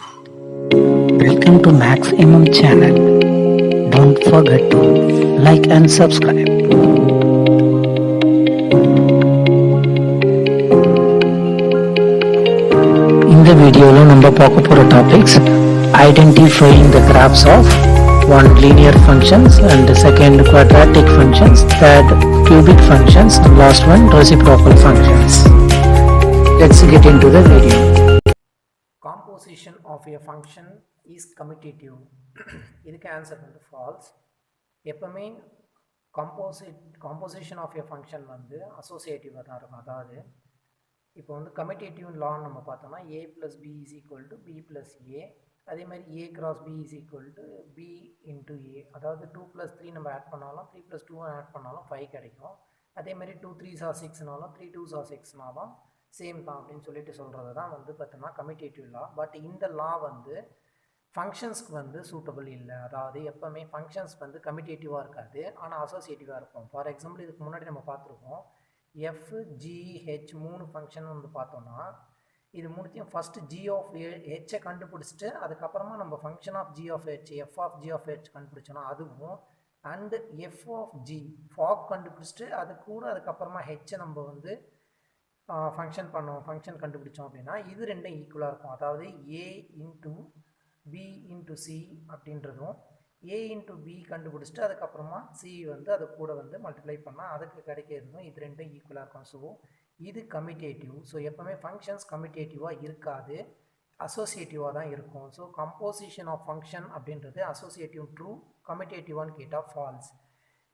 Welcome to mathsmm channel. Don't forget to like and subscribe. இந்த வீடியோல நம்ம பார்க்க போற topics identifying the graphs of one linear functions and the second quadratic functions, third cubic functions, and last one reciprocal functions. Let's get into the video. Composition of a function is commutative. இதுக்கு answer வந்து false. எப்பவுமே composition of a function வந்து associative தான் இருக்கும். அதாவது இப்போ வந்து commutative law நம்ம பார்த்தோம்னா a plus b is equal to b plus a. அதே மாதிரி a cross b is equal to b into a. அதாவது 2 plus 3 நம்ம ஆட் பண்ணாலும் 3 plus 2 ஆட் பண்ணாலும் 5 கிடைக்கும். அதே மாதிரி 2 3s are 6னாலும் 3 2s are 6னாலும் சேம் தான் அப்படின்னு சொல்லிட்டு சொல்கிறது தான் வந்து பார்த்தோம்னா கம்யூட்டேட்டிவ் லா. பட் இந்த லா வந்து ஃபங்க்ஷன்ஸ்க்கு வந்து சூட்டபிள் இல்லை. அதாவது எப்போவுமே ஃபங்க்ஷன்ஸ் வந்து கம்யூட்டேட்டிவாக இருக்காது, ஆனால் அசோசியேட்டிவாக இருக்கும். ஃபார் எக்ஸாம்பிள் இதுக்கு முன்னாடி நம்ம பார்த்துருக்கோம் எஃப் ஜி ஹெச் 3 ஃபங்க்ஷன் வந்து பார்த்தோன்னா இது மூணுத்தையும் ஃபஸ்ட்டு ஜி ஆஃப் ஹெச்சை கண்டுபிடிச்சிட்டு அதுக்கப்புறமா நம்ம function of G of H F of G of H கண்டுபிடிச்சோன்னா அதுவும் and F of G fog கண்டுபிடிச்சிட்டு அது கூட அதுக்கப்புறமா ஹெச்சை நம்ம வந்து ஃபங்க்ஷன் கண்டுபிடிச்சோம் அப்படின்னா இது ரெண்டும் ஈக்குவலாக இருக்கும். அதாவது A into B into C அப்படின்றதும் ஏ இன்ட்டு பி கண்டுபிடிச்சிட்டு அதுக்கப்புறமா சி வந்து அது கூட வந்து மல்டிப்ளை பண்ணால் அதுக்கு கிடைக்கிறதும் இது ரெண்டும் ஈக்குவலாக இருக்கும். ஸோ இது கம்யூட்டேட்டிவ். ஸோ எப்போவுமே ஃபங்க்ஷன்ஸ் கம்யூட்டேட்டிவாக இருக்காது, அசோசியேட்டிவாக தான் இருக்கும். ஸோ கம்போசிஷன் ஆஃப் ஃபங்க்ஷன் அப்படின்றது அசோசியேட்டிவ் ட்ரூ, கம்யூட்டேட்டிவான்னு கேட்டால் ஃபால்ஸ்.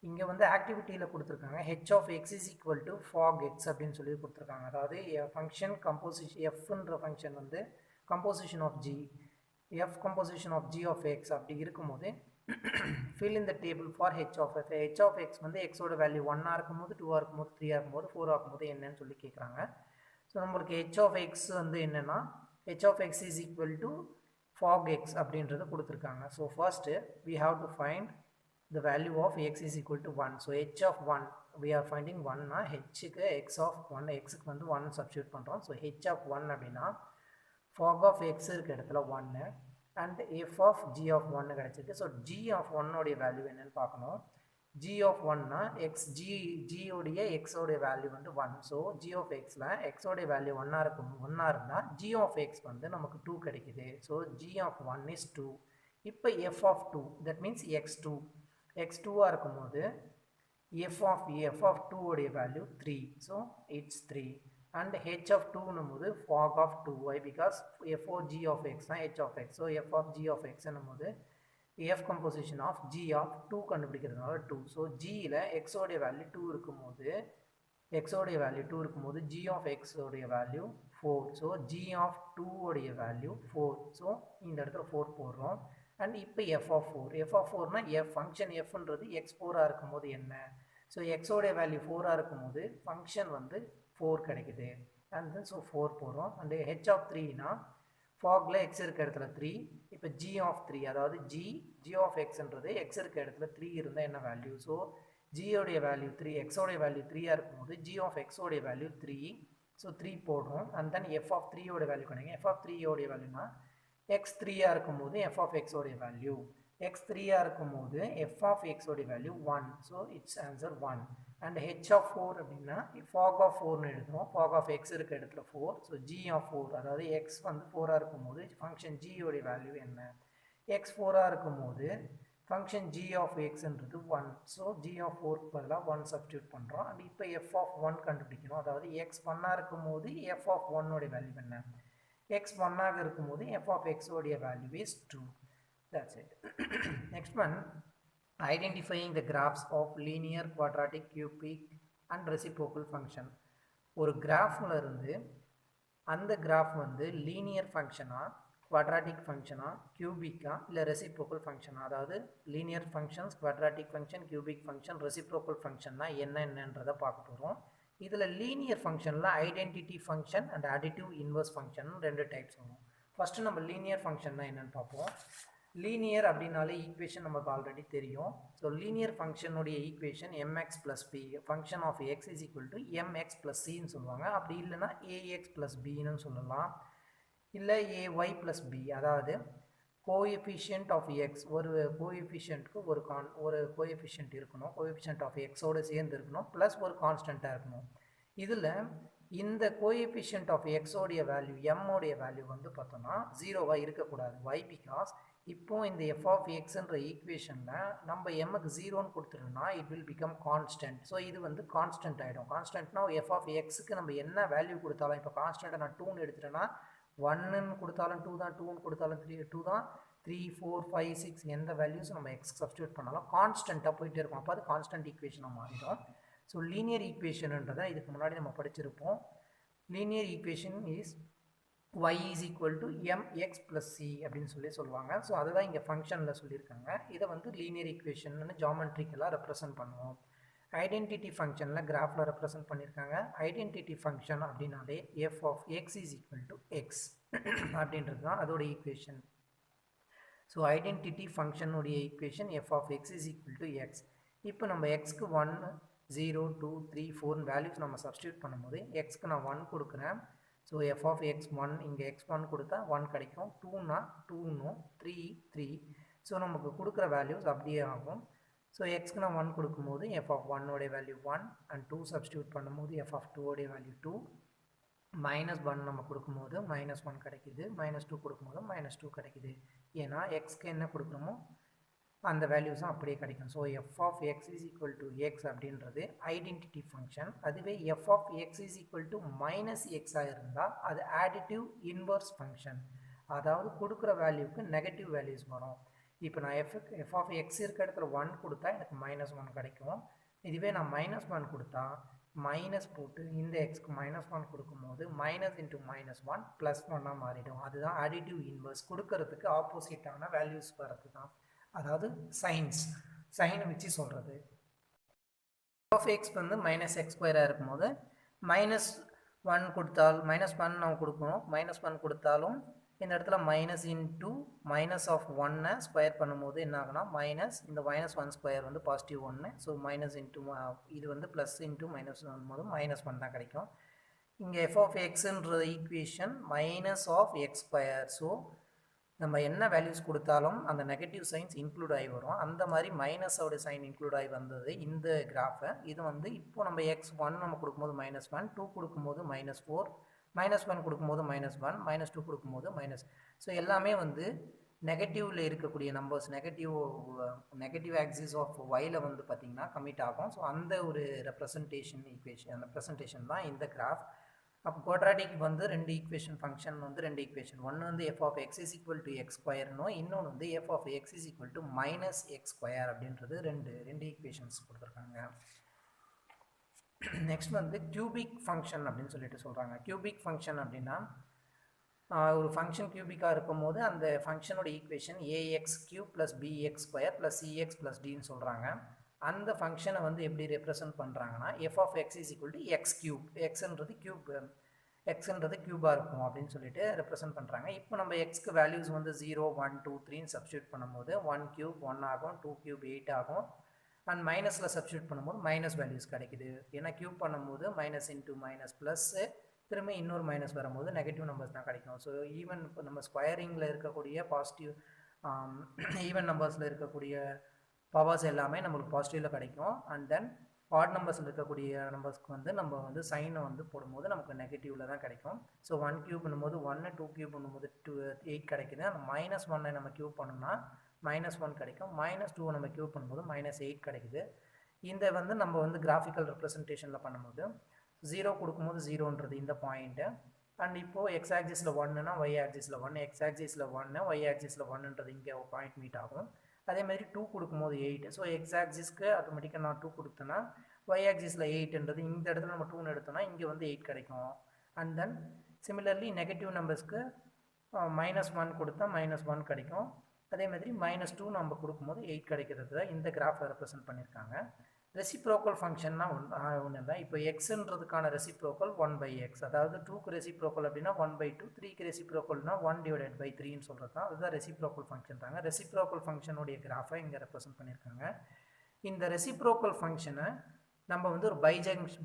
இங்கே வந்து ஆக்டிவிட்டியில் கொடுத்துருக்காங்க H of X is equal to fog X அப்படின்னு சொல்லி கொடுத்துருக்காங்க. அதாவது ஃபங்க்ஷன் கம்போசிஷன் எஃப்ன்ற ஃபங்க்ஷன் வந்து composition of G, F composition of G of X அப்படி இருக்கும்போது fill in the table for H of F. H of X வந்து எக்ஸோட வேல்யூ 1ஆக இருக்கும்போது 2ஆக இருக்கும்போது 3ஆக இருக்கும்போது 4ஆக இருக்கும்போது என்னன்னு சொல்லி கேட்குறாங்க. ஸோ நம்மளுக்கு ஹெச் ஆஃப் எக்ஸ் வந்து என்னென்னா H of X is equal to fog X அப்படின்றது கொடுத்துருக்காங்க. So first we have to find the value of x is equal to 1. so h of 1 we are finding 1 na h க்கு x of 1 x க்கு வந்து 1 substitute பண்றோம். so h of 1 அப்படினா fog of x இருக்க இடத்துல 1 and f of g of 1 கிடைச்சிருக்கு. so g of 1 உடைய value என்னன்னு பார்க்கணும். g of 1 னா x g உடைய x உடைய வேல்யூ வந்து 1. so g of x ல x உடைய வேல்யூ 1 இருந்தா g of x வந்து நமக்கு 2 கிடைக்குது. so g of 1 is 2. இப்போ f of 2 that means x2 x2 இருக்கும்போது f of 2 உடைய value 3. so it's 3 and h of 2 னும்போது fog of 2. why? because f of g of x தான் h of x. so f of g of x னும்போது f composition of g of 2 கண்டுபிடிக்கிறதுனால 2. so g ல x உடைய value 2 இருக்கும்போது g of x உடைய value 4. so g of 2 உடைய value 4. so இந்த இடத்துல 4 போடுறோம். And இப்போ எஃப் ஆஃப் 4னா எஃப் ஃபங்க்ஷன் எஃப்ன்றது x4ஆக இருக்கும்போது என்ன? ஸோ எக்ஸோடைய வேல்யூ 4ஆக இருக்கும்போது ஃபங்க்ஷன் வந்து 4 கிடைக்குது. அண்ட் தென் ஸோ 4 போடுறோம். அண்டு ஹெச் ஆஃப் 3னா ஃபாகில் எக்ஸ் இருக்க இடத்துல 3. இப்போ ஜி ஆஃப் 3 அதாவது ஜி ஆஃப் எக்ஸ்ன்றது எக்ஸ் இருக்க இடத்துல 3 இருந்தால் என்ன வேல்யூ? ஸோ ஜியோடைய வேல்யூ 3, எக்ஸோடைய வேல்யூ 3ஆக இருக்கும்போது ஜி ஆஃப் எக்ஸோடைய வேல்யூ 3. ஸோ 3 போடுறோம். அண்ட் தென் எஃப் ஆஃப் 3யோட வேல்யூ கிடைக்கும். எஃப் ஆஃப் 3யோடைய வேல்யூனா x3ஆக இருக்கும்போது f of x உடைய வேல்யூ, x3ஆக இருக்கும்போது f of x உடைய value 1. So it's answer 1. And h of 4 அப்படின்னா fog of 4னு எழுதுறோம். fog of x இருக்க இடத்துல 4. ஸோ g of 4 அதாவது x வந்து 4ஆக இருக்கும்போது ஃபங்க்ஷன் g உடைய வேல்யூ என்ன? x 4ஆக இருக்கும்போது function g of xன்றது 1. So g of 4 பதிலாக 1 சப்ஸ்டியூட் பண்ணுறோம். அண்ட் இப்போ f of 1 கண்டுபிடிக்கணும். அதாவது x 1ஆக இருக்கும்போது f of 1 உடைய வேல்யூ என்ன? x 1ஆக இருக்கும்போது f of x உடைய value is 2. that's it. next one, identifying the graphs of linear, quadratic, cubic and reciprocal function. ஒரு கிராஃப்ல இருந்து அந்த கிராஃப் வந்து லீனியர் ஃபங்க்ஷனா, குவாட்ராட்டிக் ஃபங்க்ஷனா, கியூபிக்கா இல்லை ரெசிப்ரோக்கல் ஃபங்க்ஷனா? அதாவது linear functions, quadratic function, cubic function, reciprocal ஃபங்க்ஷன்னா என்னன்றதை பார்க்க போகிறோம். இதில் லீனியர் ஃபங்க்ஷனில் identity function and additive inverse function 2 types வரும். ஃபஸ்ட்டு நம்ம லீனியர் ஃபங்க்ஷன்னா என்னென்னு பார்ப்போம். லீனியர் அப்படின்னாலே ஈக்குவேஷன் நமக்கு ஆல்ரெடி தெரியும். ஸோ லீனியர் ஃபங்க்ஷனுடைய equation mx + p, function of x = mx + cன்னு சொல்லுவாங்க. அப்படி இல்லைன்னா ax + bன்னு சொல்லலாம். இல்லை ay ப்ளஸ் பி, அதாவது கோஎஃபிஷியன்ட் ஆஃப் எக்ஸ், ஒரு கோஎஃபிஷியன்ட்க்கு ஒரு கோஎஃபிஷியன்ட் இருக்கணும், கோஎஃபிஷியன்ட் ஆஃப் எக்ஸோடு சேர்ந்து இருக்கணும், ப்ளஸ் ஒரு கான்ஸ்டண்ட்டாக இருக்கணும். இதில் இந்த கோஎஃபிஷியன்ட் ஆஃப் எக்ஸோடைய வேல்யூ, எம்மோடைய வேல்யூ வந்து பார்த்தோம்னா ஜீரோவாக இருக்கக்கூடாது. வை? பிகாஸ் இப்போ இந்த எஃப் ஆஃப் எக்ஸ்ன்ற ஈக்குவேஷனில் நம்ம எம்முக்கு ஜீரோன்னு கொடுத்துட்டோம்னா it will become constant. So இது வந்து கான்ஸ்டன்ட் ஆகிடும். கான்ஸ்டன்ட்னா எஃப் ஆஃப் எக்ஸுக்கு நம்ம என்ன வேல்யூ கொடுத்தாலும், இப்போ கான்ஸ்டன்ட்டை நான் 2ன்னு எடுத்துட்டேன்னா 1ன்னு கொடுத்தாலும் 2 தான், 2ன்னு கொடுத்தாலும் 2 தான், 3 4 5 6 எந்த வேல்யூஸும் நம்ம எக்ஸ் சப்ஸ்டியூட் பண்ணாலும் கான்ஸ்டண்ட்டாக போயிட்டே இருக்கும். அப்போ அது கான்ஸ்டன்ட் ஈக்குவேஷனாக மாறிடும். ஸோ லீனியர் ஈக்குவேஷன்ன்றதை இதுக்கு முன்னாடி நம்ம படிச்சிருப்போம். Linear equation is y is equal to mx plus c அப்படின்னு சொல்லுவாங்க. ஸோ அதுதான் இங்கே ஃபங்க்ஷனில் சொல்லியிருக்காங்க. இதை வந்து லீனியர் ஈக்குவேஷன்னு ஜாமெட்ரிக்கலாக ரெப்ரசன்ட் பண்ணுவோம். ஐடென்டிட்டி ஃபங்க்ஷனில் கிராஃபில் ரெப்ரசன்ட் பண்ணியிருக்காங்க. ஐடென்டிட்டி ஃபங்க்ஷன் அப்படின்னாலே F of X is equal to X அப்படின்றது தான் அதோட ஈக்குவேஷன். ஸோ ஐடென்டிட்டி ஃபங்க்ஷனுடைய equation F of X is equal to X. இப்போ நம்ம எக்ஸ்க்கு 1 0 2 3 4 வேல்யூஸ் நம்ம சப்ஸ்டியூட் பண்ணும்போது எக்ஸ்க்கு நான் 1 கொடுக்குறேன். ஸோ எஃப் ஆஃப் எக்ஸ் 1, இங்கே எக்ஸ் 1 கொடுத்தா 1 கிடைக்கும், 2னா 2னும் 3 3. ஸோ நமக்கு கொடுக்குற வேல்யூஸ் அப்படியே ஆகும். ஸோ எக்ஸ்க்கு நான் 1 கொடுக்கும்போது F of 1 value 1 and 2 substitute பண்ணும்போது எஃப் ஆஃப் 2 வேல்யூ 2, -1 நம்ம கொடுக்கும்போது -1 கிடைக்குது, -2 கொடுக்கும்போது -2 கிடைக்குது. ஏன்னா எக்ஸ்க்கு என்ன கொடுக்குறோமோ அந்த வேல்யூஸும் அப்படியே கிடைக்கும். So F of X is equal to X அப்படின்றது ஐடென்டிட்டி ஃபங்க்ஷன். அதுவே F of X is equal to minus எக்ஸாக இருந்தால் அது ஆடிட்டிவ் இன்வர்ஸ் ஃபங்க்ஷன். அதாவது கொடுக்குற வேல்யூக்கு நெகட்டிவ் வேல்யூஸ் வரும். இப்போ நான் எஃப் ஆஃப் எக்ஸ் இருக்க இடத்துல 1 கொடுத்தா எனக்கு -1 கிடைக்கும். இதுவே நான் -1 கொடுத்தா மைனஸ் போட்டு இந்த எக்ஸ்க்கு -1 கொடுக்கும்போது மைனஸ் இன்ட்டு -1 +1 மாறிடும். அதுதான் ஆடிட்டிவ் இன்வர்ஸ். கொடுக்கறதுக்கு ஆப்போசிட்டான வேல்யூஸ் வரது தான், அதாவது சைனை வச்சு சொல்கிறது. ஆஃப் எக்ஸ் வந்து -x² இருக்கும்போது -1 கொடுத்தால் -1 நம்ம கொடுக்கணும். -1 கொடுத்தாலும் இந்த இடத்துல minus into minus of 1 square பண்ணும்போது என்ன ஆகுனா மைனஸ், இந்த -1² வந்து பாசிட்டிவ் 1. ஸோ மைனஸ் இன்ட்டு இது வந்து ப்ளஸ் இன்ட்டு மைனஸ் வரும்போது -1 தான் கிடைக்கும். இங்கே எஃப் ஆஃப் எக்ஸுன்ற ஈக்குவேஷன் மைனஸ் ஆஃப் x². ஸோ நம்ம என்ன வேல்யூஸ் கொடுத்தாலும் அந்த நெகட்டிவ் சைன்ஸ் இன்க்ளூட் ஆகி வரும். அந்த மாதிரி மைனஸோட சைன் இன்க்ளூட் ஆகி வந்தது இந்த கிராஃபை. இது வந்து இப்போ நம்ம x1 நம்ம கொடுக்கும்போது -1, 2 கொடுக்கும்போது -4, -1 கொடுக்கும்போது -1, -2 கொடுக்கும்போது -. ஸோ எல்லாமே வந்து நெகட்டிவில் இருக்கக்கூடிய நம்பர்ஸ், நெகட்டிவ் ஆக்சிஸ் ஆஃப் ஒயில் வந்து பார்த்திங்கன்னா கமிட் ஆகும். ஸோ அந்த ஒரு ரெப்ரசன்டேஷன் ஈக்குவேஷன், அந்த ரெப்ரசன்டேஷன் தான் இந்த கிராஃப். அப்போ குவாட்ராட்டிக் வந்து ரெண்டு ஈக்குவேஷன் ஃபங்க்ஷன் வந்து ரெண்டு ஈக்குவேஷன், ஒன்று வந்து F of X is equal to x²னும் இன்னொன்று வந்து F of X is equal to -x² அப்படின்றது ரெண்டு ஈக்குவேஷன்ஸ் கொடுத்துருக்காங்க. நெக்ஸ்ட் வந்து கியூபிக் ஃபங்க்ஷன் அப்படின்னு சொல்கிறாங்க. கியூபிக் ஃபங்க்ஷன் அப்படின்னா ஒரு ஃபங்க்ஷன் கியூபிக்காக இருக்கும் போது அந்த ஃபங்க்ஷனோட ஈக்குவேஷன் ax³ + bx² + cx + dன்னு சொல்கிறாங்க. அந்த ஃபங்க்ஷனை வந்து எப்படி ரெப்ரசன்ட் பண்ணுறாங்கன்னா F of X is equal to x³, எக்ஸ்ன்றது க்யூபாக இருக்கும் அப்படின்னு சொல்லிட்டு ரெப்ரசன்ட் பண்ணுறாங்க. இப்போ நம்ம எக்ஸ்க்கு வேல்யூஸ் வந்து 0 1 2 3ன்னு சப்ஸ்டியூட் பண்ணும்போது 1³ 1 ஆகும், 2³ 8 ஆகும், அண்ட் மைனஸில் சப்ஸ்டியூட் பண்ணும்போது மைனஸ் வேல்யூஸ் கிடைக்குது. ஏன்னா க்யூப் பண்ணும்போது மைனஸ் இன்ட்டு மைனஸ் ப்ளஸ்ஸு, திரும்ப இன்னொரு மைனஸ் வரும்போது நெகட்டிவ் நம்பர்ஸ் தான் கிடைக்கும். ஸோ ஈவன் இப்போ நம்ம ஸ்கொயரிங்கில் இருக்கக்கூடிய பாசிட்டிவ் ஈவன் நம்பர்ஸில் இருக்கக்கூடிய பவர்ஸ் எல்லாமே நம்மளுக்கு பாசிட்டிவில் கிடைக்கும். அண்ட் தென் ஆட் நம்பர்ஸில் இருக்கக்கூடிய நம்பர்ஸ்க்கு வந்து நம்ம வந்து சைனை வந்து போடும்போது நமக்கு நெகட்டிவில் தான் கிடைக்கும். ஸோ 1³ பண்ணும்போது 1, 2³ பண்ணும்போது 8 கிடைக்குது. அந்த -1 நம்ம க்யூப் பண்ணோம்னா -1 கிடைக்கும், -2 நம்ம க்யூப் பண்ணும்போது -8 கிடைக்குது. இந்த வந்து நம்ம வந்து கிராஃபிக்கல் ரெப்ரசன்டேஷனில் பண்ணும்போது 0 கொடுக்கும்போது 0ன்றது இந்த பாயிண்ட்டு, அண்ட் இப்போது எக்ஸ் ஆக்சிஸில் 1னா ஒய் ஆக்சிஸில் 1, எக்ஸ் ஆக்சிஸில் 1 ஒய் ஆக்சிஸில் 1ன்றது இங்கே ஒரு பாயிண்ட் மீட் ஆகும். அதே மாதிரி 2 கொடுக்கும்போது 8. ஸோ எக்ஸ் ஆக்சிஸ்க்கு ஆட்டோமேட்டிக்காக நான் 2 கொடுத்தேன்னா ஒய் ஆக்சிஸில் 8ன்றது இந்த இடத்துல நம்ம 2ன்னு எடுத்தோம்னா இங்கே வந்து 8 கிடைக்கும். அண்ட் தென் சிமிலர்லி நெகட்டிவ் நம்பர்ஸ்க்கு -1 கொடுத்தா -1 கிடைக்கும். அதே மாதிரி -2 நம்ம கொடுக்கும்போது 8 கிடைக்கிறது தான் இந்த கிராஃபை ரெப்ரசன்ட் பண்ணியிருக்காங்க. ரெசிப்ரோக்கல் ஃபங்க்ஷன்னா ஒன்று இல்லை. இப்போ எக்ஸுன்றதுக்கான ரெசிப்ரோக்கல் 1/x, அதாவது 2க்கு ரெசிப்ரோக்கல் அப்படின்னா 1/2, 3க்கு ரெசிப்ரோக்கல்னா 1/3ன்னு சொல்கிறது தான். அதுதான் ரெசிப்ரோக்கல் ஃபங்க்ஷன் தாங்க. ரெசிப்ரோக்கல் ஃபங்க்ஷனுடைய கிராஃபை இங்கே ரெப்ரசன்ட் பண்ணியிருக்காங்க. இந்த ரெசிப்ரோக்கல் ஃபங்க்ஷனை நம்ம வந்து ஒரு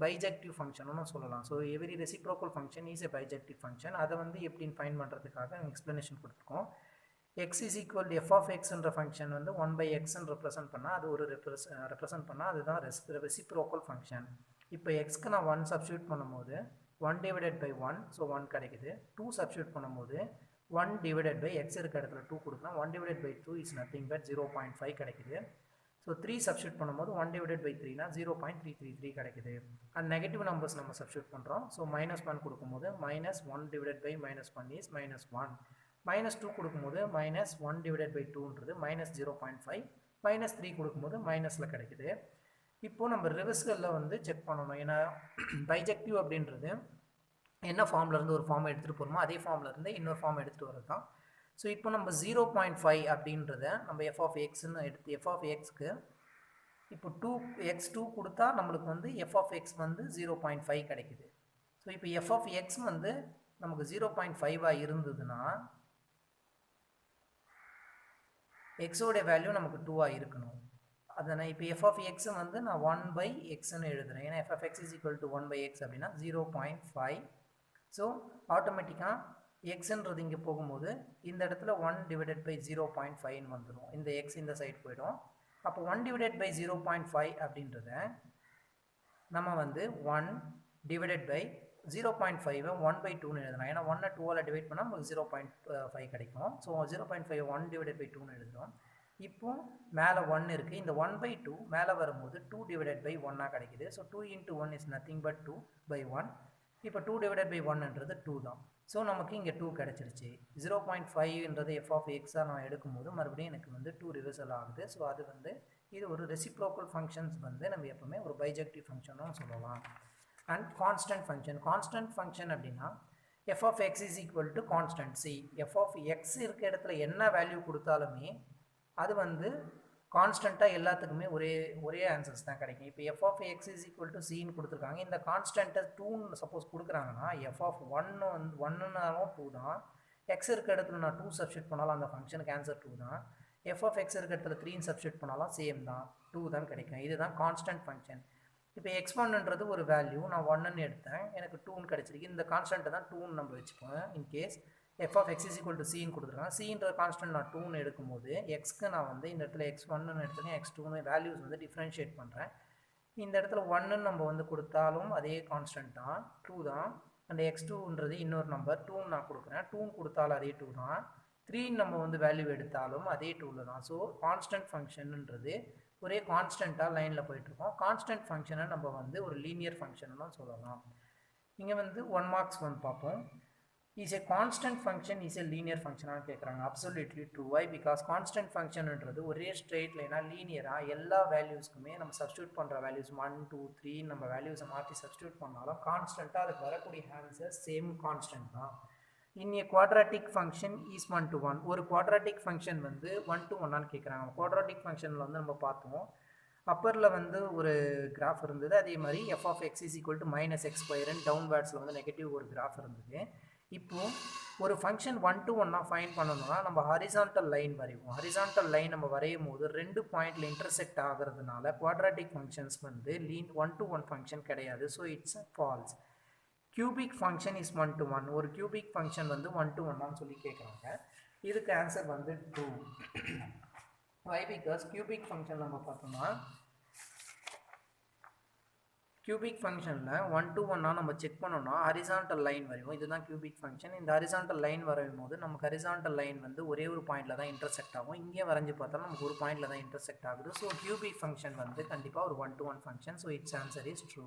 பைஜெக்டிவ் ஃபங்க்ஷனும் சொல்லலாம். So every reciprocal function is a bijective function. அதை வந்து எப்படின்னு ஃபைண்ட் பண்ணுறதுக்காக எக்ஸ்ப்ளனேஷன் கொடுத்துருக்கோம். x is equal to f of xன்ற ஃபங்க்ஷன் வந்து 1/xன்னு ரெப்ரசன்ட் பண்ணால் அது ஒரு ரெப்ரசன்ட் பண்ணால் அதுதான் ரெசிப்ரோக்கல் ஃபங்க்ஷன். இப்போ எக்ஸ்க்கு நான் 1 சப்ஸ்டியூட் பண்ணும்போது 1 டிவைடட் பை 1, ஸோ 1 கிடைக்குது. 2 சப்ஸ்டியூட் பண்ணும்போது 1 டிவைடட் பை எக்ஸ் இருக்க இடத்துல 2 கொடுக்கலாம். 1 divided by 2 is nothing but 0.5 கிடைக்குது. ஸோ 3 சப்ஸ்டியூட் பண்ணும்போது 1 டிவைடட் பை 3னா 0.333 கிடைக்குது. அண்ட் நெகட்டிவ் நம்பர்ஸ் நம்ம சப்ஸ்டியூட் பண்ணுறோம். ஸோ -1 கொடுக்கும்போது -1 டிவைடட் பை -1 இஸ் -1. -2 கொடுக்கும்போது -1 டிவைடட் பை 2ன்றது -0.5. -3 கொடுக்கும்போது மைனஸில் கிடைக்குது. இப்போது நம்ம ரிவர்சலில் வந்து செக் பண்ணணும். ஏன்னா பைஜெக்டிவ் அப்படின்றது என்ன ஃபார்ம்லேருந்து ஒரு ஃபார்மை எடுத்துகிட்டு போகிறோமோ அதே ஃபார்ம்லேருந்து இன்னொரு ஃபார்ம் எடுத்துகிட்டு வரது தான். ஸோ இப்போ நம்ம 0.5 அப்படின்றத நம்ம f of xன்னு எடுத்து f of xக்கு இப்போ 2x2 கொடுத்தா நம்மளுக்கு வந்து f of x வந்து 0.5 கிடைக்குது. ஸோ இப்போ f of x வந்து நமக்கு 0.5 இருந்ததுன்னா எக்ஸோட வேல்யூ நமக்கு 2 இருக்கணும். அதனால் இப்போ f of x வந்து நான் 1/xன்னு எழுதுறேன். ஏன்னா f of x is equal to 1/x அப்படின்னா 0.5. ஸோ ஆட்டோமேட்டிக்காக எக்ஸ்ன்றது இங்கே போகும்போது இந்த இடத்துல 1 டிவைடட் பை 0.5 வந்துடும். இந்த எக்ஸ் இந்த சைடு போயிடும். அப்போ 1 டிவைடட் பை 0.5 அப்படின்றத நம்ம வந்து 1 டிவைடட் பை 0.5 1/2ன்னு எழுதலாம். ஏன்னா 1 2ஆல் டிவைட் பண்ணால் நமக்கு 0.5 கிடைக்கும். ஸோ 0.5 1 டிவைடட் பை 2ன்னு எழுதுகிறோம். இப்போ மேலே 1 இருக்குது. இந்த 1/2 மேலே வரும்போது 2 டிவைடட் பை 1 கிடைக்குது. So 2 into 1 is nothing but 2/1. இப்போ 2 டிவைடட் பை 1ன்றது 2 தான். ஸோ நமக்கு இங்கே 2 கிடச்சிருச்சு. 0.5ன்றது f of x நான் எடுக்கும்போது மறுபடியும் எனக்கு வந்து 2 ரிவர்சல் ஆகுது. ஸோ அது வந்து இது ஒரு ரெசிப்ரோக்கல் ஃபங்க்ஷன்ஸ் வந்து நம்ம எப்பவுமே ஒரு பைஜெக்டிவ் ஃபங்க்ஷனும் சொல்லலாம். அண்ட் கான்ஸ்டன்ட் ஃபங்க்ஷன் அப்படின்னா f of x is equal to constant c. f of x இருக்க இடத்துல என்ன வேல்யூ கொடுத்தாலுமே அது வந்து கான்ஸ்டண்ட்டாக எல்லாத்துக்குமே ஒரே ஆன்சர்ஸ் தான் கிடைக்கும். இப்போ f of x is equal to cன்னு கொடுத்துருக்காங்க. இந்த கான்ஸ்டண்ட்டை 2ன்னு சப்போஸ் கொடுக்குறாங்கன்னா f of 1னாலும் 2 தான். x இருக்க இடத்துல நான் 2 சப்ஸ்டியூட் பண்ணாலும் அந்த ஃபங்க்ஷனுக்கு ஆன்சர் 2 தான். f of x இருக்க இடத்துல 3 சப்ஸ்டியூட் பண்ணாலும் சேம் தான், 2 தான் கிடைக்கும். இதுதான் கான்ஸ்டன்ட் ஃபங்க்ஷன். இப்போ x1ன்றது ஒரு வேல்யூ நான் 1ன்னு எடுத்தேன், எனக்கு 2ன்னு கிடச்சிருக்கு. இந்த கான்ஸ்டண்ட்டை தான் 2ன்னு நம்ம வச்சுப்போம். In case f of x is equal to cன்னு கொடுத்துருக்காங்க. cன்ற கான்ஸ்டன்ட் நான் 2ன்னு எடுக்கும்போது எக்ஸ்க்கு நான் வந்து இந்த இடத்துல x1ன்னு எடுத்துக்கேன், x2ன்னு வேல்யூஸ் வந்து டிஃப்ரென்ஷியேட் பண்ணுறேன். இந்த இடத்துல 1ன்னு நம்ம வந்து கொடுத்தாலும் அதே கான்ஸ்டன்ட் தான், 2 தான். அந்த x2ன்றது இன்னொரு நம்பர் 2ன்னு நான் கொடுக்குறேன், 2ன்னு கொடுத்தாலும் அதே 2 தான். 3ன்னு நம்ம வந்து வேல்யூ எடுத்தாலும் அதே 2ல் தான். ஸோ கான்ஸ்டன்ட் ஃபங்க்ஷன்ன்றது ஒரே கான்ஸ்டண்ட்டாக லைனில் போயிட்டுருக்கோம். கான்ஸ்டன்ட் ஃபங்க்ஷனை நம்ம வந்து ஒரு லீனியர் ஃபங்க்ஷன்னு சொல்லலாம். இங்கே வந்து 1 marks வந்து பார்ப்போம். Is a constant function is a linear function ஆனு கேட்குறாங்க. Absolutely true. Why? Because constant functionன்றது ஒரே ஸ்ட்ரெயிட் லைனாக லீனியராக எல்லா வேல்யூஸ்க்குமே நம்ம சப்ஸ்டியூட் பண்ணுற வேல்யூஸ் 1 2 3 நம்ம வேல்யூஸை மாற்றி சப்ஸ்டியூட் பண்ணாலும் கான்ஸ்டண்ட்டாக அதுக்கு வரக்கூடிய ஆன்சர் சேம் கான்ஸ்டன்ட் தான். இன் ஏ குவாட்ராட்டிக் ஃபங்க்ஷன் இஸ் 1 to 1. ஒரு குவாட்ராட்டிக் ஃபங்க்ஷன் வந்து 1 to 1 கேட்குறாங்க. குவாட்ராட்டிக் ஃபங்க்ஷனில் வந்து நம்ம பார்த்தோம், அப்பரில் வந்து ஒரு கிராஃப் இருந்தது. அதே மாதிரி f of x is equal to -x², டவுன்வேர்ட்ஸில் வந்து நெகட்டிவ் ஒரு கிராஃப் இருந்தது. இப்போது ஒரு ஃபங்க்ஷன் 1 to 1 ஃபைண்ட் பண்ணணும்னா நம்ம ஹரிசான்டல் லைன் வரைவோம். ஹரிசான்டல் லைன் நம்ம வரையும் போது 2 பாயிண்டில் இன்டர்செக்ட் ஆகிறதுனால குவாட்ராட்டிக் ஃபங்க்ஷன்ஸ் வந்து 1 to 1 ஃபங்க்ஷன் கிடையாது. So it's falls. Cubic function is 1 to 1. ஒரு கியூபிக் ஃபங்க்ஷன் வந்து 1 to 1 சொல்லி கேட்குறாங்க. இதுக்கு ஆன்சர் வந்து 2. வை? பிகாஸ் கியூபிக் ஃபங்க்ஷன் நம்ம பார்த்தோம்னா கியூபிக் ஃபங்க்ஷனில் 1 to 1 நம்ம செக் பண்ணோம்னா ஹரிசான்டல் லைன் வரையும். இதுதான் கியூபிக் ஃபங்க்ஷன். இந்த ஹரிசான்டல் லைன் வரையும் போது நமக்கு ஹரிசான்டல் லைன் வந்து ஒரே ஒரு பாயிண்டில் தான் இன்டர்செக்ட் ஆகும். இங்கே வரைஞ்சி பார்த்தாலும் நமக்கு ஒரு பாயிண்டில் தான் இன்டர்செக்ட் ஆகுது. ஸோ கியூபிக் ஃபங்க்ஷன் வந்து கண்டிப்பாக ஒரு 1 to 1 function. So it's answer is true.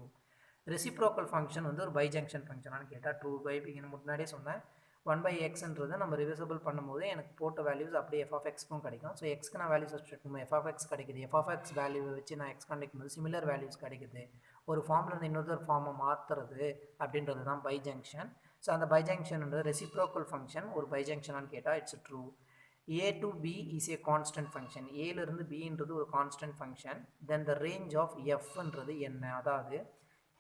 Reciprocal function வந்து ஒரு பைஜங்ஷன் ஃபங்க்ஷனானு கேட்டால் ட்ரூ. பை முன்னாடியே சொன்னேன், 1/xன்றதை நம்ம ரிவர்சபிள் பண்ணும்போது எனக்கு போட்ட வேல்யூஸ் அப்படியே f of xக்கும் கிடைக்கும். ஸோ எக்ஸ்க்கு நான் வேல்யூ சப்ஸ்டியூட் பண்ணும்போது f of x கிடைக்குது. f of x வேல்யூவை வச்சு நான் எக்ஸ் கண்டிக்கும் போது சிமிலர் வேல்யூஸ் கிடைக்குது. ஒரு ஃபார்ம்லேருந்து இன்னொரு ஃபார்மை மாற்றுறது அப்படின்றது தான் பைஜங்ஷன். ஸோ அந்த பைஜங்ஷன்ன்றது ரெசிப்ரோக்கல் ஃபங்க்ஷன் ஒரு பைஜங்ஷனானு கேட்டால் it's true. a to b is a constant function. ஏலேருந்து bன்றது ஒரு constant function. Then the range of fன்றது என்ன? அதாவது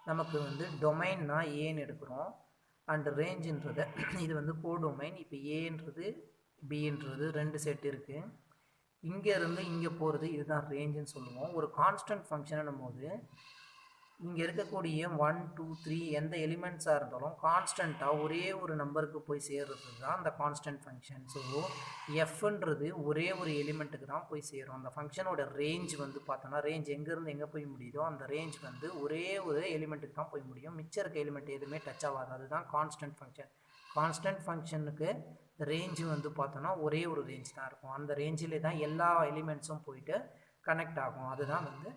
நமக்கு வந்து டொமைன்னா ஏன்னு எடுக்கிறோம் அண்ட் ரேஞ்சுன்றது இது வந்து கோடொமைன். இப்போ ஏன்றது பின்றது 2 செட் இருக்குது. இங்கேருந்து இங்கே போகிறது இதுதான் ரேஞ்சுன்னு சொல்லுவோம். ஒரு கான்ஸ்டன்ட் ஃபங்க்ஷன் போது இங்கே இருக்கக்கூடிய 1 2 3 எந்த எலிமெண்ட்ஸாக இருந்தாலும் கான்ஸ்டண்ட்டாக ஒரே ஒரு நம்பருக்கு போய் சேர்றது தான் அந்த கான்ஸ்டன்ட் ஃபங்க்ஷன். ஸோ எஃப்ன்றது ஒரே ஒரு எலிமெண்ட்டுக்கு தான் போய் சேரும். அந்த ஃபங்க்ஷனோட ரேஞ்ச் வந்து பார்த்தோன்னா ரேஞ்ச் எங்கேருந்து எங்கே போய் முடியுதோ அந்த ரேஞ்ச் வந்து ஒரே ஒரு எலிமெண்ட்டுக்கு தான் போய் முடியும். மிச்சம் இருக்க எலிமெண்ட் எதுவுமே டச் ஆகாது. அதுதான் கான்ஸ்டன்ட் ஃபங்க்ஷன். கான்ஸ்டன்ட் ஃபங்க்ஷனுக்கு ரேஞ்சு வந்து பார்த்தோன்னா ஒரே ஒரு ரேஞ்ச் தான் இருக்கும். அந்த ரேஞ்சிலே தான் எல்லா எலிமெண்ட்ஸும் போயிட்டு கனெக்ட் ஆகும். அதுதான் வந்து